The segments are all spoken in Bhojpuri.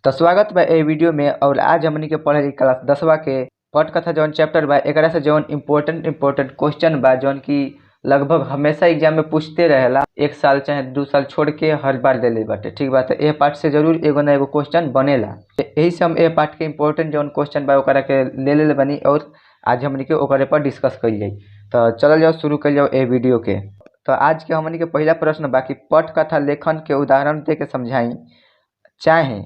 तो स्वागत बा ए वीडियो में। और आज हमनी के पढ़े क्लास 10वा के पटकथा जौन चैप्टर बा एकरा से जौन इम्पोर्टेंट क्वेश्चन बा जौन की लगभग हमेशा एग्जाम में पूछते रहेला, 1 साल चाहे 2 साल छोड़ के हर बार ले बाटे। ठीक बा, तो ए पार्ट से जरूर एगो ना एगो क्वेश्चन बनेला। यही से हम ए पार्ट के इम्पोर्टेंट जौन क्वेश्चन बा ओकरा के ले बनी और आज हमनी के ओकरे पर डिस्कस कइल जाई। तो चल जाओ शुरू कइल जाओ ए वीडियो के। तो आज के हमनी के पहला प्रश्न बा कि पटकथा लेखन के उदाहरण दे के समझाई। चाहे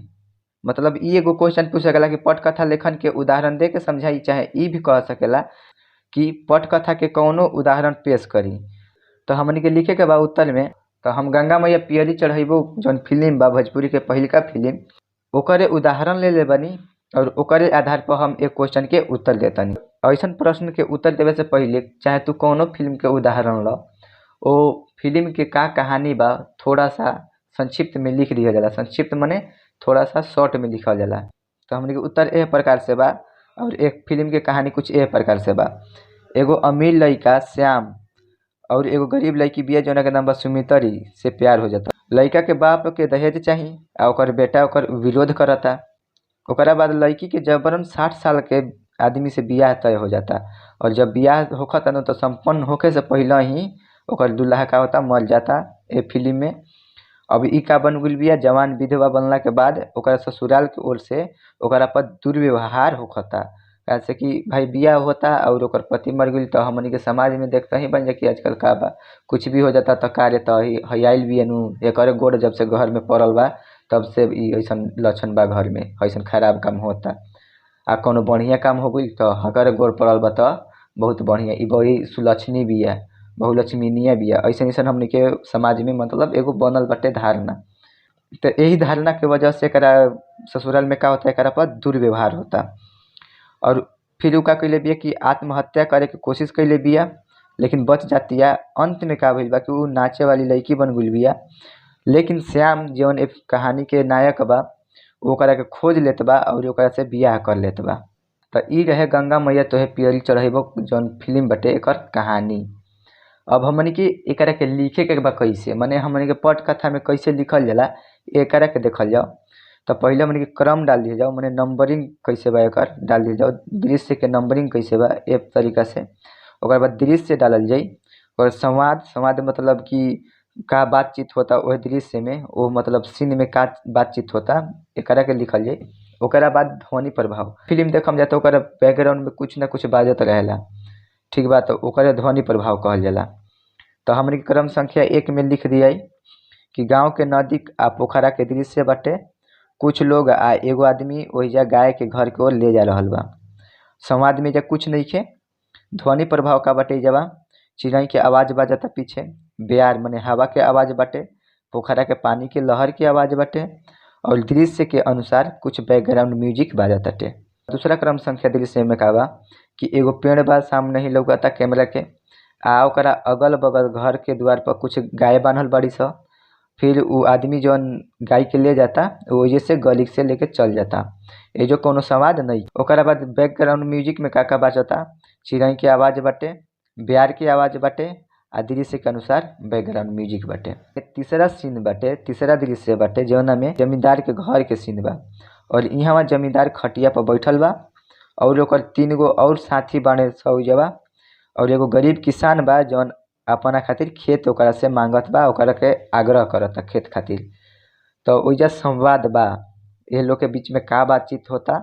मतलब ई एगो क्वेश्चन पूछ सकेला कि पटकथा लेखन के उदाहरण दे के समझाई, चाहे ई भी कह सकेला कि पटकथा के कौनो उदाहरण पेश करी। तो हमनी के लिखे के बा उत्तर में। तो हम गंगा मैया पियरी चढ़ेबो जौन फिल्म बा भोजपुरी के पहिलका फिल्म, ओकरे उदाहरण ले बनी और ओकरे आधार पर हम एक क्वेश्चन के उत्तर देतनी। ऐसन प्रश्न के उत्तर देवे से पहले चाहे तू कौनो फिल्म के उदाहरण लो, ओ फिल्म के का कहानी बा थोड़ा सा संक्षिप्त में लिख दिया जाला। संक्षिप्त माने थोड़ा सा शॉर्ट में लिखल जाला। तो हमने के उत्तर ए प्रकार से बा और एक फिल्म के कहानी कुछ ए प्रकार से बा। एगो अमीर लड़का श्याम और एगो गरीब लड़की बिया जौना के नाम बा सुमित्री से प्यार हो जाता। लड़का के बाप के दहेज चाहिए और ओकर बेटा ओकर विरोध करता। ओकरा बाद लड़की के जबरन 60 साल के आदमी से बियाह तय हो जाता और जब बियाह होखता न तो संपन्न होखे से पहले ही ओकर दूल्हा का होता मर जाता। ए फिल्म में अब ई का बन गइल बिया, जवान विधवा बनला के बाद ओकरा ससुराल के ओर से ओकरा पर दुर्व्यवहार होखता। कैसे कि भाई बियाह होता और ओकर पति मर गइल। तो हमनी के समाज में देखते ही बन जा कि आजकल का बा कुछ भी हो जाता तो कार्य तो हयाइल भी नु एकरे गोड़ जब से घर में पड़ल बा तब से ई ऐसन लक्षण बा घर में ऐसन खराब काम होता। आ कोनो बढ़िया काम हो गइल तो हकर गोड़ पड़ल बा तो बहुत बढ़िया, ई बड़ी सुलक्षणी बिया, बहुलक्ष्मीनीय बिया। ऐसन हमनी के समाज में मतलब एगो बनल बाटे धारणा। तो यही धारणा के वजह से एकरा ससुराल में का होता है, एकरा पर दुर्व्यवहार होता। और फिर उ का कइले बिया कि आत्महत्या करे के कोशिश कइले बिया लेकिन बच जातिया। अंत में का भइल बा कि उ नाचे वाली लड़की बन गइल बिया। लेकिन श्याम जौन एक कहानी के नायक बा ओकरा के खोज लेत बा और ओकरा से बियाह कर लेत बा। तो ई रहे गंगा मैया तोहे पियरी चढ़ेबो जौन फिल्म बाटे एकर कहानी। अब हमनी के एकरा के लिखे के बा कैसे, माने हमनी के पटकथा में कैसे लिखल जाला एकरा के देखल जाओ। तो पहले हमनी के क्रम डाल दिया जाओ, माने नंबरिंग कैसे बा एकर डाल दिया जाओ। दृश्य के नंबरिंग कैसे बा ए तरीका से। ओकर बाद दृश्य डालल जाई और संवाद मतलब कि का बातचीत होता वह दृश्य में, वो मतलब सीन में का बातचीत होता एकरा के लिखल जाई। ओकरा बाद ध्वनि प्रभाव, फिल्म देखम जाता ओकरा बैकग्राउंड में कुछ ना कुछ बाजत रहेला। ठीक बा, तो ओकरे ध्वनि प्रभाव कहल जाला। तो हमनी के क्रम संख्या 1 में लिख दिया कि गांव के नदी आ पोखरा के दृश्य बाटे। कुछ लोग आ एगो आदमी ओहिजा गाय के घर के ओर ले जा रहल बा। संवाद में जा कुछ नइखे। ध्वनि प्रभाव का बाटे जबा चिड़ै के आवाज बाजता पीछे, बेयार माने हवा के आवाज बाटे, पोखरा के पानी के लहर के आवाज बाटे और दृश्य के अनुसार कुछ बैकग्राउंड म्यूजिक बाजताटे। दूसरा क्रम संख्या दृश्य में का बा कि एगो पेड़ बा सामने ही लौकता कैमरा के, आ ओकरा अगल बगल घर के द्वार पर कुछ गाय बांधल बड़ी स। फिर उ आदमी जौन गाय के ले जाता वजह से गली से लेके चल जाता। ये जो कोनो संवाद नहीं। ओकरा बाद बैकग्राउंड म्यूजिक में का बाजता, चिड़ै के आवाज बाटे, बेयार के आवाज बाटे आ दृश्य के अनुसार बैकग्राउंड म्यूजिक बाटे। तीसरा सीन बाटे, तीसरा दृश्य बाटे जौना में जमींदार के घर के सीन बा और इहाँ जमींदार खटिया पर बैठल बा और ओकर 3 गो और साथी बाड़े सौजवा और एगो गरीब किसान बा जौन अपना खातिर खेत ओकरा से मांगत बा, ओकरा के आग्रह करता खेत खातिर। तो ओइजा संवाद बा, ये लोग के बीच में का बातचीत होता,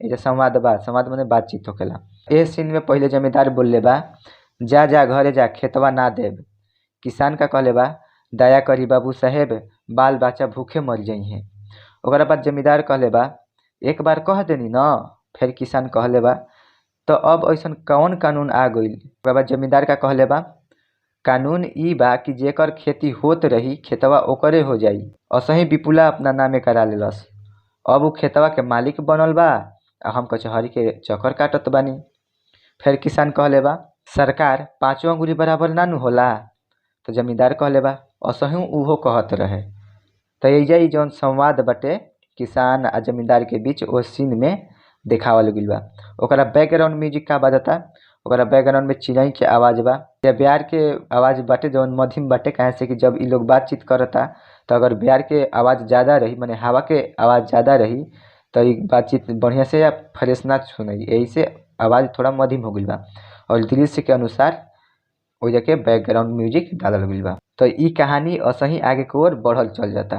एजा संवाद बा। संवाद माने बातचीत होखेला। ए सीन में पहले जमींदार बोलले बा, जा जा घरे जा खेतवा ना देब। किसान का कहले बा, दया करी बाबू साहेब, बाल बच्चा भूखे मर जाइए। ओकरा बाद जमींदार कहले बा, एक बार कह देनी न। फिर किसान कहले बा, तो अब ऐसन कौन कानून आ गइल। ओकरा बाद जमींदार का कहले बा, कानून ई बा कि जेकर खेती होत रही खेतवा ओकरे हो जाई। असही विपुला अपना नामे करा लेलस। अब उ खेतवा के मालिक बनल बा आ हम कचहरी के चक्कर काटत बानी। फिर किसान कहले बा, सरकार 5 अंगुरी बराबर ना नु होला। तो जमींदार कहले बा, असही उहो कहत रहे। तो एइजा ई जौन संवाद बाटे किसान आ जमींदार के बीच ओ सीन में देखावल गइल बा। ओकरा बैकग्राउंड म्यूजिक का बाजता, ओकरा बैकग्राउंड में चिड़ई के आवाज़ बा या ब्यार के आवाज़ बाटे जौन मध्यम बाटे, काहे से कि जब इ लोग बातचीत करता तो अगर ब्यार के आवाज़ ज़्यादा रही माने हवा के आवाज़ ज़्यादा रही तो इ बातचीत बढ़िया से या फ्रेश ना सुनाई, यही से आवाज़ थोड़ा मध्यम हो गइल बा और दृश्य के अनुसार ओ जाके बैकग्राउंड म्यूजिक डालल गइल बा। तो इ कहानी असही आगे की ओर बढ़ल चल जाता।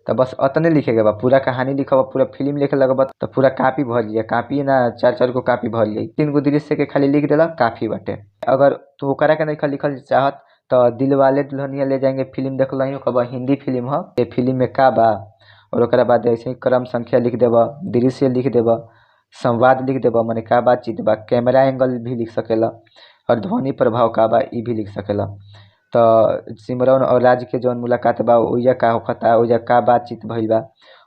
तो बस अतने लिखे के बा, पूरा कहानी लिखब पूरा फिल्म लिखे लगब तो पूरा कापी भर जाई, कापी ना 4-4 गो कापी भर जाई। 3 गो दृश्य के खाली लिख देला काफी बाटे। अगर तू ओकरा के नहीं लिखल चाहत तो दिलवाले दुल्हनिया ले जाएंगे फिल्म देख लही, ओकर हिंदी फिल्म ह, ए फिल्म में का बा और ओकरा बाद ऐसे ही क्रम संख्या लिख देबा, दृश्य लिख देबा, संवाद लिख देबा माने का बातचीत बा, कैमरा एंगल भी लिख सकेला और ध्वनि प्रभाव का बा इ भी लिख सकेला। तो सिमरन और राज के जौन मुलाकात बा ओइजा का होखता, ओइजा का बातचीत भइल बा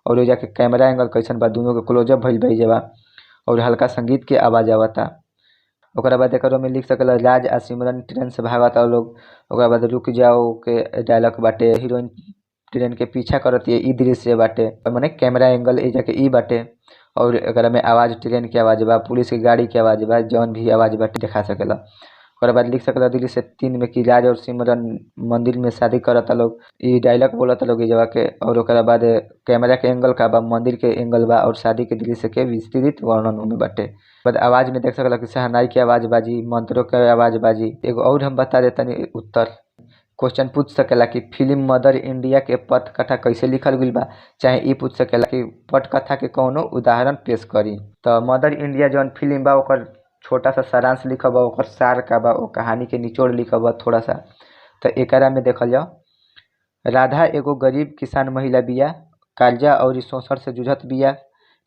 और ओइजा के कैमरा एंगल कैसन बा, दोनों के क्लोजअप भइल बा एइजा बा और हल्का संगीत के आवाज़ आवता। ओकरा बाद एकरो में लिख सकेला राज आ सिमरन ट्रेन से भागता लोग, ओकरा बाद रुक जाओ के डायलॉग बाटे, हीरोइन ट्रेन के पीछा करती है इ दृश्य बाटे माने कैमरा एंगल एइजा के इ बाटे और एकरा में आवाज़ ट्रेन के आवाज़ बा, पुलिस के गाड़ी के आवाज़ बा, जौन भी आवाज़ बाटे दिखा सकेला। ओकरा बाद लिख सकेला दृश्य 3 में कि राज और सिमरन मंदिर में शादी करता लोग, इ डायलॉग बोलता लोग एइजा के और ओकरा बाद कैमरा के एंगल का बा, मंदिर के एंगल बा और शादी के दृश्य के विस्तृत वर्णन ओमे बाटे। बाद आवाज़ में देख सकेला कि शहनाई की आवाज़ बाजी, मंत्रों के आवाज़ बाजी। एगो और हम बता देतनी उत्तर, क्वेश्चन पूछ सकेला कि फिल्म मदर इंडिया के पटकथा कैसे लिखल गइल बा, चाहे इ पूछ सकेला कि पटकथा के कौनो उदाहरण पेश करी। तो मदर इंडिया जौन फिल्म बा ओकर छोटा सा सारांश लिखब, ओकर सार का बा, ओ कहानी के निचोड़ लिखब थोड़ा सा। तो एकरा में देखल जाओ, राधा एगो गरीब किसान महिला बिया, कर्जा और शोषण से जूझत बिया,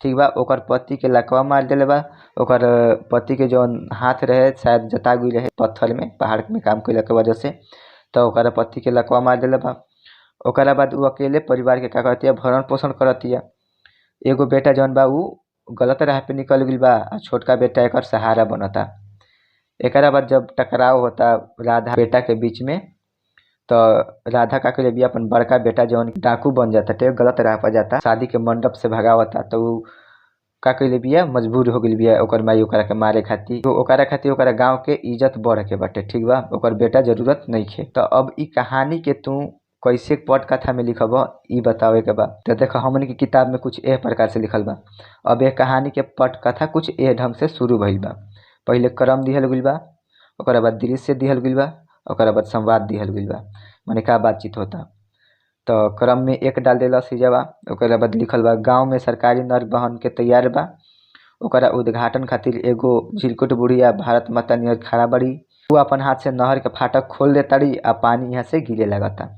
ठीक बा। ओकर पति के लकवा मार देले बा, ओकर पति के जौन हाथ रहे शायद जता गई रहे पत्थर में, पहाड़ में काम कैला के वजह से, तो ओकरा पति के लकवा मार देले बा। ओकरा बाद उ अकेले परिवार के का करतिया, भरण पोषण करतिया। एगो बेटा जौन बा उ गलत राह पे निकल गइल बा आ छोटका बेटा एकर सहारा बनता। एकरा बाद जब टकराव होता राधा बेटा के बीच में, तो राधा का कइले बिया अपन बड़का बेटा जौन डाकू बन जाता, गलत राह पर जाता, शादी के मंडप से भगावता, तो उ का कइले बिया मजबूर हो गइल बिया ओकर माई ओकरा के मारे खातिर। तो ओकरा खातिर ओकरा गाँव के इज्जत बढ़े के बाटे, ठीक बा, ओकर बेटा जरूरत नइखे। तो अब इ कहानी के तू कैसे पटकथा में लिखब इ बतावे के बा। तो देखो हमनी के किताब में कुछ एह प्रकार से लिखल बा। अब ए कहानी के पटकथा कुछ एह ढंग से शुरू भइल बा। पहिले क्रम दिहल गइल बा, ओकरा बाद दृश्य दिहल गइल बा, ओकरा बाद संवाद दिहल गइल बा माने का बातचीत होता। तो क्रम में 1 डाल देलस एइजा, ओकरा बाद लिखल बा गाँव में सरकारी नर बहन के तैयार बा, ओकरा उद्घाटन खातिर एगो झिरकुट बुढ़िया भारत माता नियर खड़ा बड़ी, उ अपन हाथ से नहर के फाटक खोल देताड़ी आ पानी यहाँ से गिरे लागता।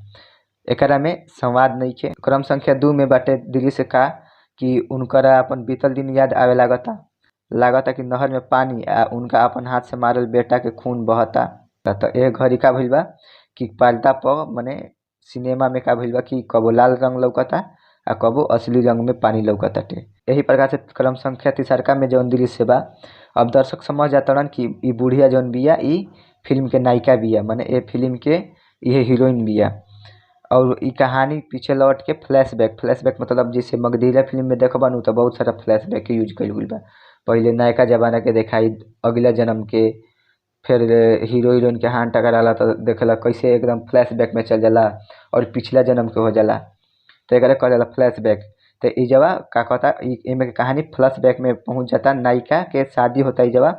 एकरा में संवाद नइखे। क्रम संख्या 2 में बाटे दृश्य का कि उनकरा अपन बीतल दिन याद आवे लागता कि नहर में पानी आ उनका अपन हाथ से मारल बेटा के खून बहता। तो ए घड़ी का भइल बा कि पर्दा पर माने सिनेमा में का भइल बा कि कबो लाल रंग लौकता आ कबो असली रंग में पानी लौकताटे। यही प्रकार से क्रम संख्या 3 में जौन दृश्य बा, अब दर्शक समझ जातड़न कि इ बुढ़िया जौन बिया इ फिल्म के नायिका बिया, माने ए फिल्म के इहे हीरोइन बिया। और इ कहानी पीछे लौट के फ्लैशबैक मतलब जैसे मगधीरा फिल्म में देखबा नु तो बहुत सारा फ्लैशबैक के यूज कइल गइल बा। पहिले नयका जमाना के देखाई, अगला जन्म के, फिर हीरो हीरोइन के हाथ टकराला तो देखेला कैसे एकदम फ्लैशबैक में चल जाला और पिछला जन्म के हो जाला, तो एकरा कहल जाला फ्लैशबैक। तो इजवा का कहता एमे के कहानी फ्लैशबैक में पहुँच जाता, नायिका के शादी होता इजवा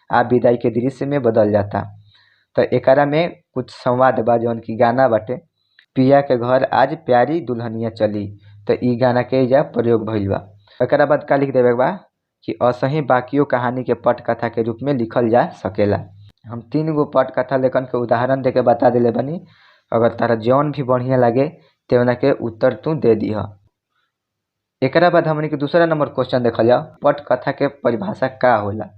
आ विदाई के दृश्य में बदल जाता। तो एकरा में कुछ संवाद बा जौन की गाना बाटे, पिया के घर आज प्यारी दुल्हनिया चली, तो इ गाना के इजा प्रयोग भइल बा। एकरा बाद का लिख देवे बा कि असही बाकियो कहानी के पटकथा के रूप में लिखल जा सकेला। हम 3 गो पटकथा लेखन के उदाहरण देके बता देले बानी, अगर तारा जौन भी बढ़िया लागे तेवना के उत्तर तू दे दीह। एकरा बाद हमनी के दूसरा नंबर क्वेश्चन देखल जाओ, पटकथा के परिभाषा का होला।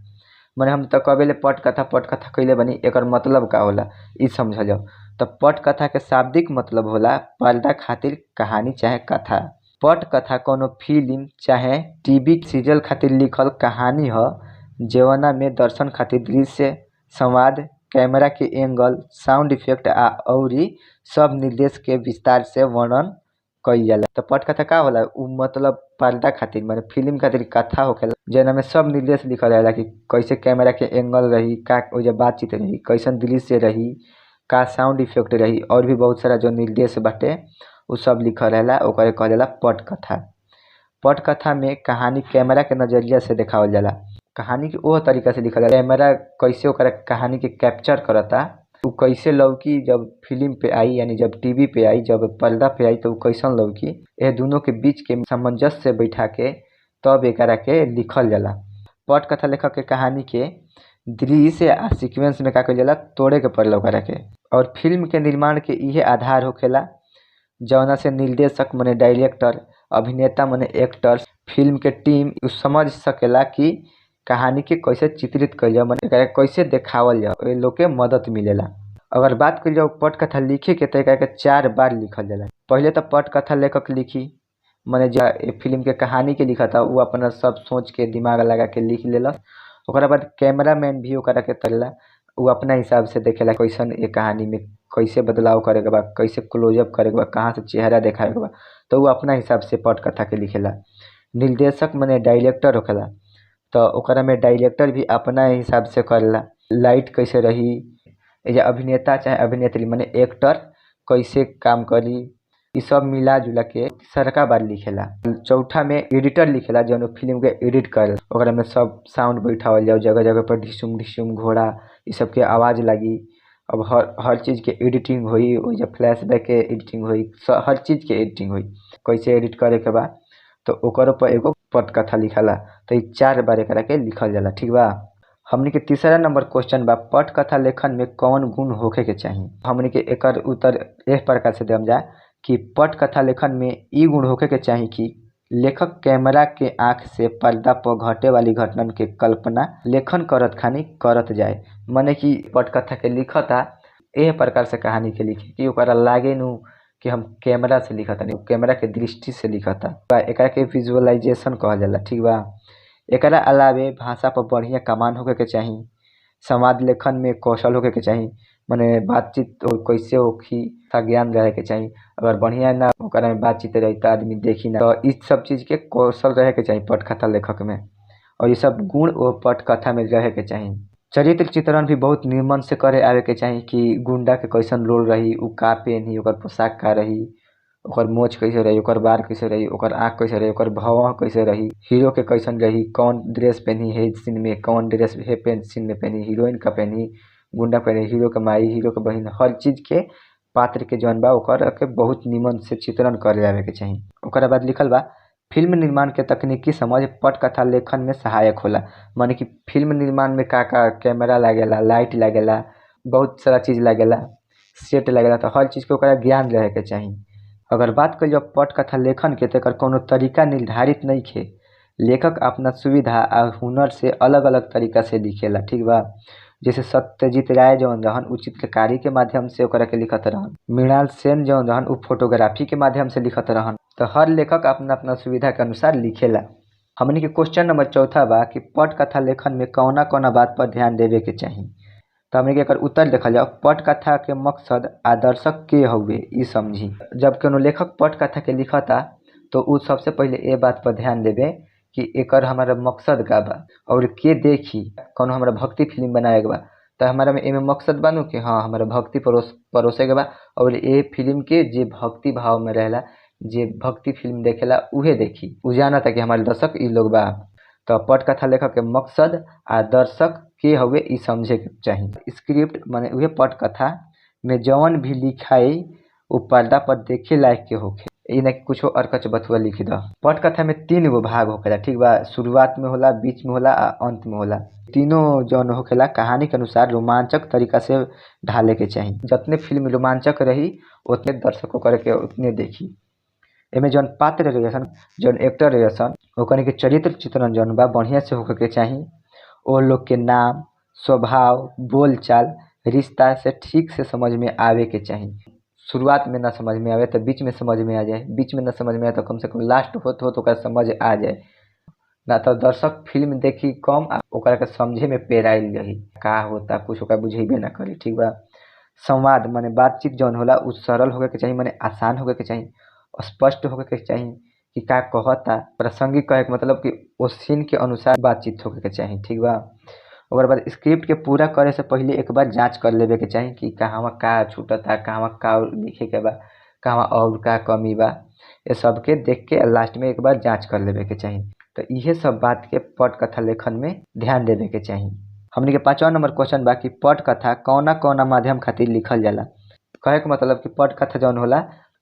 माने हम तो कबेले पटकथा कइले बानी, एकर मतलब का होला इ समझ जाओ। तो पटकथा के शाब्दिक मतलब होला पर्दा खातिर कहानी चाहे कथा। पटकथा कोनो फिल्म चाहे टीवी सीरियल खातिर लिखल कहानी ह, जेवना में दर्शन खातिर दृश्य, संवाद, कैमरा के एंगल, साउंड इफेक्ट आ अउरी सब निर्देश के विस्तार से वर्णन कइल जाला। तो पटकथा का होला उ मतलब पर्दा खातिर माने फिल्म खातिर कथा होखेला जेना में सब निर्देश लिखल रहेला कि कैसे कैमरा के एंगल रही, का ओइजा बातचीत रही, कैसन दृश्य रही, का साउंड इफेक्ट रही और भी बहुत सारा जो निर्देश बाटे उ सब लिखल रहेला, ओकरे कहल जाला पटकथा। पटकथा में कहानी कैमरा के नजरिया से देखावल जाला। कहानी के ओह तरीका से लिखल जाला कैमरा कैसे ओकरा कहानी के कैप्चर करता, उ कैसे लौकी जब फिल्म पे आई यानी जब टीवी पे आई, जब पर्दा पे आई तो उ कैसन लौकी, ए दोनों के बीच के सामंजस्य से बैठा के तब एकरा के लिखल जाला। पटकथा लेखक के कहानी के दृश्य आ सीक्वेंस में का कइल जाला तोड़े के पड़ेला ओकरा के। और फिल्म के निर्माण के इहे आधार होखेला जौना से निर्देशक माने डायरेक्टर, अभिनेता माने एक्टर, फिल्म के टीम उ समझ सकेला कि कहानी के कैसे चित्रित कइल जाओ, माने एकरा कैसे देखावल जाओ, ए लोग के मदद मिलेला। अगर बात कइल जाओ पटकथा लिखे के, तो एकरा के 4 बार लिखल जाला। पहिले तो पटकथा लेखक लिखी माने जा फिल्म के कहानी के लिखता उ अपना सब सोच के दिमाग लगा के लिख लेलस। ओकरा बाद कैमरामैन भी ओकरा के तरेला, उ अपना हिसाब से देखेला कैसन ए कहानी में कैसे बदलाव करे के बा, कैसे क्लोजअप करे के बा, कहाँ से चेहरा देखावे के बा, तो उ अपना हिसाब से पटकथा के लिखेला। निर्देशक माने डायरेक्टर होखेला, तो ओकरा में डायरेक्टर भी अपना हिसाब से करेला, लाइट कैसे रही, एजा अभिनेता चाहे अभिनेत्री माने एक्टर कैसे काम करी, इ सब मिला जुला के तीसरका बार लिखेला। चौथा में एडिटर लिखेला जौन फिल्म के एडिट करेला, ओकरा में सब साउंड बैठावल जाओ, जगह जगह पर ढिसुम ढिसुम घोड़ा इ सब के आवाज लागी। अब हर चीज के एडिटिंग होई, ओइजा फ्लैशबैक के एडिटिंग होई, हर चीज के एडिटिंग होई, कैसे एडिट करे के बा, तो ओकर पर एगो पटकथा लिखाला। तो इ 4 बार एकरा के लिखल जाला, ठीक बा। हमनी के तीसरा नंबर क्वेश्चन बा पटकथा लेखन में कौन गुण होखे के चाही। हमनी के एकर उत्तर एह प्रकार से देम जा कि पटकथा लेखन में इ गुण होखे के चाही कि लेखक कैमरा के आँख से पर्दा पर घटे वाली घटना के कल्पना लेखन करत खानी करत जाए। माने कि पटकथा के लिखता एह प्रकार से कहानी के लिखे कि ओकरा लागे नु कि हम कैमरा से लिखतानी, कैमरा के दृष्टि से लिखता। एकरा के विजुअलाइजेशन कहल जाला, ठीक बा। एकरा अलावे भाषा पर बढ़िया कमांड होखे के चाही, संवाद लेखन में कौशल होखे के चाही, माने बातचीत कैसे होखी का ज्ञान रहे के चाही। अगर बढ़िया ना ओकरा में बातचीत रही तो आदमी देखी ना, तो इस सब चीज के कौशल रहे के चाही पटकथा लेखक में, और ये सब गुण वो पटकथा में रहे के चाही। चरित्र चित्रण भी बहुत निमन से करे आवे के चाही कि गुंडा के कैसन रोल रही, उ का पेनी, ओकर पोशाक का रही, ओकर मोछ कैसे रही, ओकर बार कैसे रही, ओकर आँख कैसे रही, ओकर भौं कैसे रही, हीरो के कैसन रही, कौन ड्रेस पहनी है सीन में, कौन ड्रेस है सीन में पहनी, हीरोइन का पहनी, गुंडा पहनी, हीरो के माई, हीरो के बहिन, हर चीज के पात्र के जौन बा ओकर के बहुत निमन से चित्रण करे आवे के चाही। ओकरा बाद लिखल बा फिल्म निर्माण के तकनीकी समझ पटकथा लेखन में सहायक होला। माने कि फिल्म निर्माण में का कैमरा लागेला, लाइट लागेला, बहुत सारा चीज लागेला, सेट लागेला, तो हर चीज के ओकरा ज्ञान रहे के चाही। अगर बात कइल जाओ पटकथा लेखन के, तो एकर कोनो तरीका निर्धारित नइखे। लेखक अपना सुविधा आ हुनर से अलग अलग तरीका से लिखेला, ठीक बा। जैसे सत्यजीत राय जौन रहन उ चित्रकारी के माध्यम से ओकरा के लिखत रहन, मृणाल सेन जौन रहन उ फोटोग्राफी के माध्यम से लिखत रहन। तो हर लेखक अपना अपना सुविधा के अनुसार लिखेला। हमनी के क्वेश्चन नंबर चौथा बा कि पटकथा लेखन में कौना कौना बात पर ध्यान देवे के चाही। तो हमनी के एकर उत्तर देखल जाओ पटकथा के मकसद आदर्शक के हउवे इ समझी। जब कोनो लेखक पटकथा के लिखता तो उ सबसे पहिले ए बात पर ध्यान देवे कि एकर हमारा मकसद का बा और के देखी। कोनो हमारा भक्ति फिल्म बनावे के बा तो हमारा में एमे मकसद बानू कि हाँ हमारा भक्ति परोसे के बा, और ए फिल्म के जे भक्ति भाव में रहेला, जे भक्ति फिल्म देखेला उहे देखी, उ जानता कि हमारे दर्शक इ लोग बा। तो पटकथा लेखक के मकसद आ दर्शक के हउवे इ समझे के चाही। स्क्रिप्ट माने उहे पटकथा में जौन भी लिखाई उ पर्दा पर देखे लायक के होखे, इ ना कि कुछो अरकच बथुआ लिख द। पटकथा में 3 गो भाग होखेला, ठीक बा। शुरुआत में होला, बीच में होला आ अंत में होला। तीनों जौन होखेला कहानी के अनुसार रोमांचक तरीका से ढाले के चाही। जितने फिल्म रोमांचक रही उतने दर्शकों करे के उतने देखी। एमे जौन पात्र रहेसन, जौन एक्टर रहेसन, ओकनी के चरित्र चित्रण जौन बा बढ़िया से होखे के चाही। ओ लोग के नाम, स्वभाव, बोलचाल, रिश्ता से ठीक से समझ में आवे के चाही। शुरुआत में ना समझ में आवे तो बीच में समझ में आ जाए, बीच में ना समझ में आए तो कम से कम लास्ट होत ओकरा समझ आ जाए, ना तो दर्शक फिल्म देखी कम आ ओकरा के समझे में पेराइल रही का होता, कुछ ओकरा बुझेबे ना करी, ठीक बा। संवाद माने बातचीत जौन होला उ सरल होके के चाही, माने आसान होके के चाही। स्पष्ट होके के चाही कि का कहता। प्रासंगिक कहे के मतलब कि वो सीन के अनुसार बातचीत होके के चाही, ठीक बा। ओकर बाद स्क्रिप्ट के पूरा करे से पहले एक बार जांच कर लेवे के चाही कि कहवा का छूटता, कहवा का लिखे के बा, कहवा और का कमी बा। ये सब के देख के लास्ट में एक बार जांच कर लेवे के चाही। तो इहे सब बात के पटकथा लेखन में ध्यान देवे के चाही। हमनी के 5वां नंबर क्वेश्चन बा कि पटकथा कौना कौना माध्यम खातिर लिखल जाला। कहे के मतलब कि पटकथा जौन होला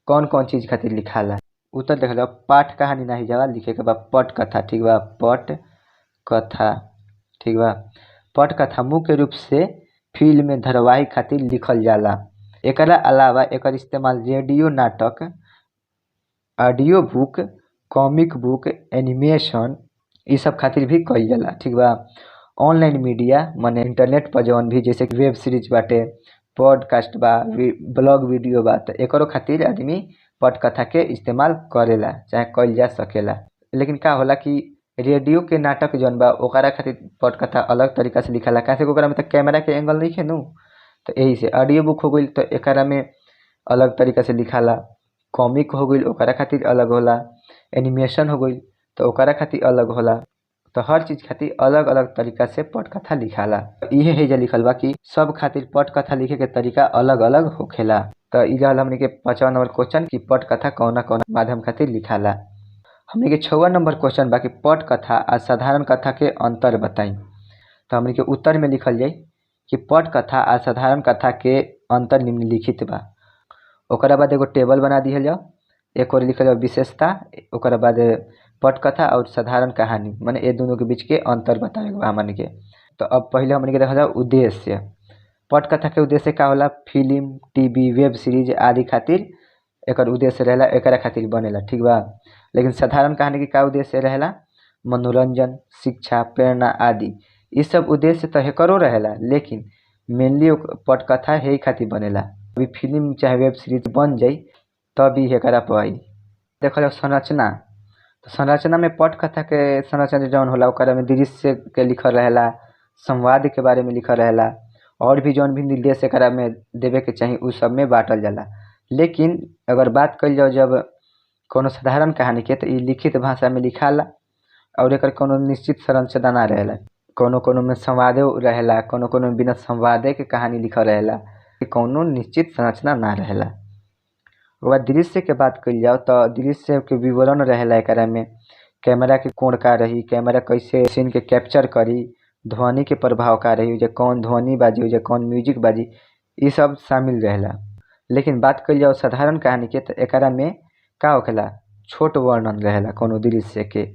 कौन कौन चीज खातिर लिखाला। उत्तर देख लो, पाठ कहानी नहीं जाला, लिखे के बा पटकथा, ठीक बा। पटकथा, ठीक बा। पटकथा मुख्य रूप से फिल्म धारावाहिक खातिर लिखल जाला। एकरा अलावा एकर इस्तेमाल रेडियो नाटक, audio book, comic book, animation इ सब खातिर भी कईल जाला, ठीक बा। ऑनलाइन मीडिया माने इंटरनेट पर जौन भी जैसे वेब सीरीज बाटे, पॉडकास्ट बा, ब्लॉग वीडियो बा, तो एकरो खातिर आदमी पटकथा के इस्तेमाल करेला चाहे कईल जा सकेला। लेकिन का होला कि रेडियो के नाटक जौन बा ओकरा खातिर पटकथा अलग तरीका से लिखाला, काहे से ओकरा में तो कैमरा के एंगल नइखे नु। तो यही से ऑडियो बुक हो गईल तो एकरा में अलग तरीका से लिखाला, कॉमिक हो गईल ओकरा खातिर अलग होला, एनिमेशन हो गईल तो ओकरा खातिर अलग होला। तो हर चीज खातिर अलग अलग तरीका से पटकथा लिखाला। इहे हेजा लिखल बा कि सब खातिर पटकथा लिखे के तरीका अलग अलग होखेला। तो इ रहल हमनी के 5वां नंबर क्वेश्चन कि पटकथा कौना कौना माध्यम खातिर लिखाला। हमनी के 6वां नंबर क्वेश्चन बा कि पटकथा आ साधारण कथा के अंतर बताई। तो हमनी के उत्तर में लिखल जाई कि पटकथा आ साधारण कथा के अंतर निम्नलिखित बा। ओकरा बाद एगो टेबल बना दिहल जाओ, एक और लिखल जाओ विशेषता, ओकरा बाद पटकथा और साधारण कहानी माने ये दोनों के बीच के अंतर बतावे के बा हमनी के। तो अब पहले हमनी के देखा जाओ उद्देश्य। पटकथा के उद्देश्य का होला, फिल्म, टीवी, वेब सीरीज आदि खातिर एकर उद्देश्य रहेला, एकरा खातिर बनेला, ठीक बा। लेकिन साधारण कहानी के का उद्देश्य रहेला, मनोरंजन, शिक्षा, प्रेरणा आदि। इ सब उद्देश्य तो एकरो रहेला, लेकिन मेनली पटकथा यही खातिर बनेला। अभी फिल्म चाहे वेब सीरीज बन जाई तभी एकरा पर आई। देखल जाओ संरचना, तो संरचना में पटकथा के संरचना जौन होला ओकरा में दृश्य के लिखल रहेला, संवाद के बारे में लिखल रहेला, और भी जौन भी निर्देश एकरा में देवे के चाही उ सब में बांटल जाला। लेकिन अगर बात कइल जाओ जब कोनो साधारण कहानी के, तो इ लिखित भाषा में लिखाला और एकर कोनो निश्चित संरचना ना रहेला। कोनो में संवादो रहेला, कोनो में बिना संवादे के कहानी लिखल रहेला, कोनो निश्चित संरचना ना रहेला। ओकर बाद दृश्य के बात कइल जाओ तो दृश्य के विवरण रहेला एकरा में, कैमरा के कोण का रही, कैमरा कैसे सीन के कैप्चर करी, ध्वनि के प्रभाव का रही, जे कौन ध्वनि बाजी, जे कौन म्यूजिक बाजी, इ सब शामिल रहेला। लेकिन बात कइल जाओ साधारण कहानी के, तो एकरा में का होखेला, छोट वर्णन रहेला कोनो दृश्य के।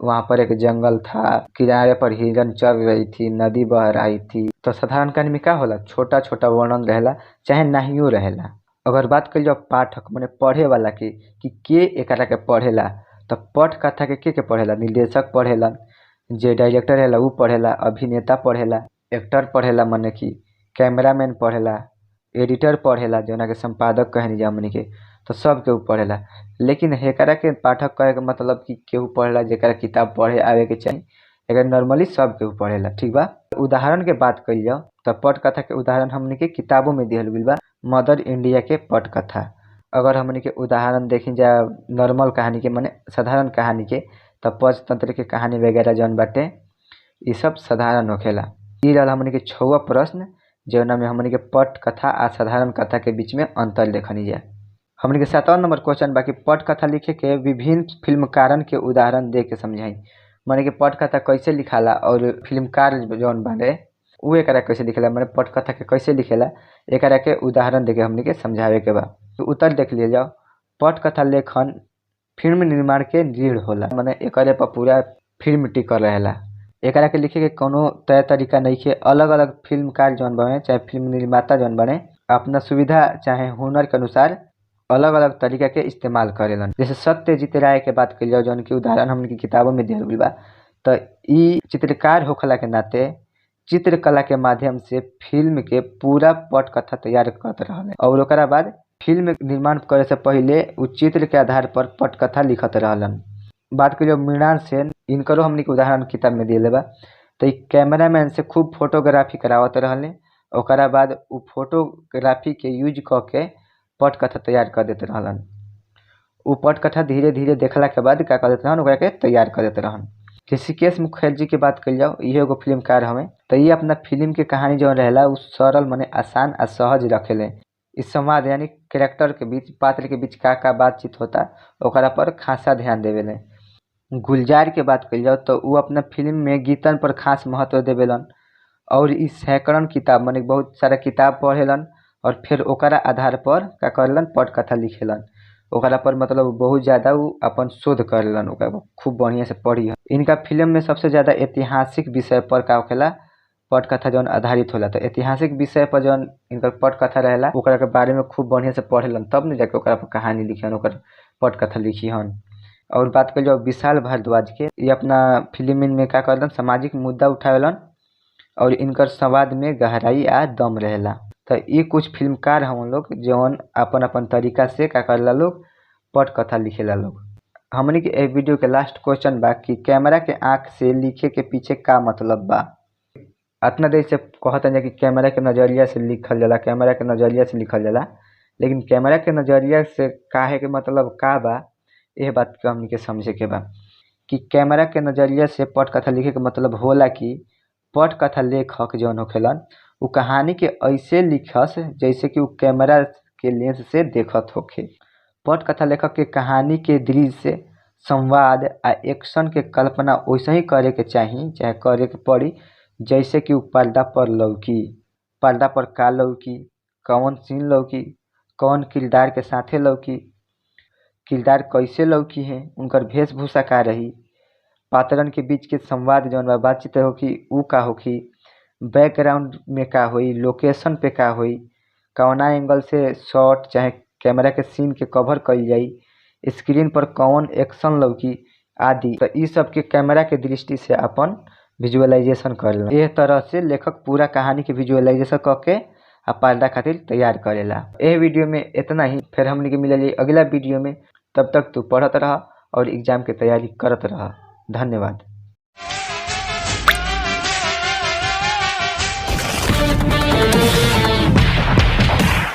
वहाँ पर एक जंगल था, किनारे पर हिरन चल रही थी, नदी बह रही थी। तो साधारण कहानी में का होला, छोटा छोटा वर्णन रहेला चाहे नाहियो रहेला। अगर बात कइल जाओ पाठक माने पढ़े वाला के कि के एकरा के पढ़ेला, तो पटकथा के पढ़ेला, निर्देशक पढ़ेला, जे डायरेक्टर रहेला उ पढ़ेला, अभिनेता पढ़ेला, एक्टर पढ़ेला माने कि कैमरामैन पढ़ेला, एडिटर पढ़ेला जोना के संपादक कहनी जा हमनी के, तो सब केहू पढ़ेला। लेकिन एकरा के पाठक कहे के मतलब कि केहू पढ़ेला जेकरा किताब पढ़े आवे के चाही, एकर नॉर्मली सब केहू पढ़ेला, ठीक बा। उदाहरण के बात कइल जाओ तो पटकथा के उदाहरण हमनी के किताबों में दिहल गइल बा। मदर इंडिया के पटकथा, अगर हमनी के उदाहरण देखी जा नॉर्मल कहानी के माने साधारण कहानी के, तो पंचतंत्र के कहानी वगैरह जौन बाटे इ सब साधारण होखेला। इ रहल हमनी के 6वां प्रश्न, जौना में हमनी के पटकथा आ साधारण कथा के बीच में अंतर देखनी जा। हमनी के 7वां नंबर क्वेश्चन बा कि पटकथा लिखे के विभिन्न फिल्मकारन के उदाहरण दे के समझाई। माने कि पटकथा कैसे लिखाला और फिल्मकार जौन बाटे उ एकरा कैसे लिखेला, माने पटकथा के कैसे लिखेला, एकरा के उदाहरण देके हमनी के समझावे के बा। तो उत्तर देख लिया जाओ, पटकथा लेखन फिल्म निर्माण के रीढ़ होला, माने एकरे पर पूरा फिल्म टिकल रहेला। एकरा के लिखे के कोनो तय तरीका नइखे। अलग अलग फिल्मकार जौन बाने चाहे फिल्म निर्माता जौन बाने अपना सुविधा चाहे हुनर के अनुसार अलग अलग तरीका के इस्तेमाल करेलन। जैसे सत्यजीत राय के बात कइल जाओ जौन की उदाहरण हमनी के किताबों में दिहल गइल बा, तो इ चित्रकार होखला के नाते चित्रकला के माध्यम से फिल्म के पूरा पटकथा तैयार करत रहले और ओकरा बाद फिल्म निर्माण करे से पहिले उ चित्र के आधार पर पटकथा लिखत रहलन। बात करियो मृणाल सेन, इनकरो हमनी के उदाहरण किताब में दिले बा। तो इ कैमरामैन से खूब फोटोग्राफी करावत रहले, ओकरा बाद उ फोटोग्राफी के यूज क के पटकथा तैयार कर देते रहलन। उ पटकथा धीरे धीरे देखला के बाद का करते रहन ओकरा के तैयार कर देते रहन। ऋषिकेश मुखर्जी के बात कल जाओ, ये एगो फिल्मकार हमें, तो ये अपना फिल्म के कहानी जो रहेला उ सरल मने आसान आ सहज रखेले। इस संवाद यानी कैरेक्टर के बीच, पात्र के बीच का बातचीत होता ओकरा पर खासा ध्यान देवेले। गुलजार के बात कल जाओ तो उ अपना फिल्म में गीतन पर खास महत्व देवेलन और इस सैकड़न किताब मने बहुत सारा किताब पढ़ेलन और फिर ओकरा आधार पर का करेलन पटकथा लिखेलन। ओकरा पर मतलब बहुत ज़्यादा उ अपन शोध करेलन, ओकरा खूब बढ़िया से पढ़ी। इनका फिल्म में सबसे ज़्यादा ऐतिहासिक विषय पर का होखेला पटकथा जौन आधारित होला। तो ऐतिहासिक विषय पर जौन इनकर पटकथा रहेला ओकरा के बारे में खूब बढ़िया से पढ़ेलन, तब न जाके ओकरा पर कहानी लिखिहन, ओकर पटकथा लिखिहन। और बात कल जाओ विशाल भारद्वाज के, ये अपना फिल्म में का करेलन सामाजिक मुद्दा उठावेलन और इनकर संवाद में गहराई आ दम रहेला। तो ये कुछ फिल्मकार हम लोग जौन अपन अपन तरीका से का करेला लोग पटकथा लिखेला लोग। हमनी के ए वीडियो के लास्ट क्वेश्चन बा कि कैमरा के आँख से लिखे के पीछे का मतलब बा। अतना देर से कहतन कि कैमरा के नज़रिया से लिखल जाला, कैमरा के नज़रिया से लिखल जाला, लेकिन कैमरा के नज़रिया से काहे के मतलब का बा, यह बात के हमनी के समझे के बा कि कैमरा के नज़रिया से पटकथा लिखे के मतलब होला कि पटकथा लेखक जौन होखेलन उ कहानी के ऐसे लिखस जैसे कि उ कैमरा के लेंस से देखत होखे। पटकथा लेखक के कहानी के दृश्य, संवाद आ एक्शन के कल्पना वैसे ही करे के चाही, चाहे करे के पड़ी जैसे कि उ पर्दा पर लौकी। पर्दा पर का लौकी, कौन सीन लौकी, कौन किरदार के साथे लौकी, किरदार कैसे लौकी है, उनकर वेशभूषा का रही, पात्रन के बीच के संवाद जौन बा बातचीत होखी उ का होखी, बैकग्राउंड में का होई, लोकेशन पे का होई, कौना एंगल से शॉट चाहे कैमरा के सीन के कवर कइल जाई, स्क्रीन पर कौन एक्शन लौकी आदि। तो इ सब के कैमरा के दृष्टि से अपन विजुअलाइजेशन करेला। एह तरह से लेखक पूरा कहानी के विजुअलाइजेशन करके आ पर्दा खातिर तैयार करेला। एह वीडियो में इतना ही, फिर हमनी के मिलली अगला वीडियो में। तब तक तू पढ़त रह और एग्जाम के तैयारी करत रह। धन्यवाद।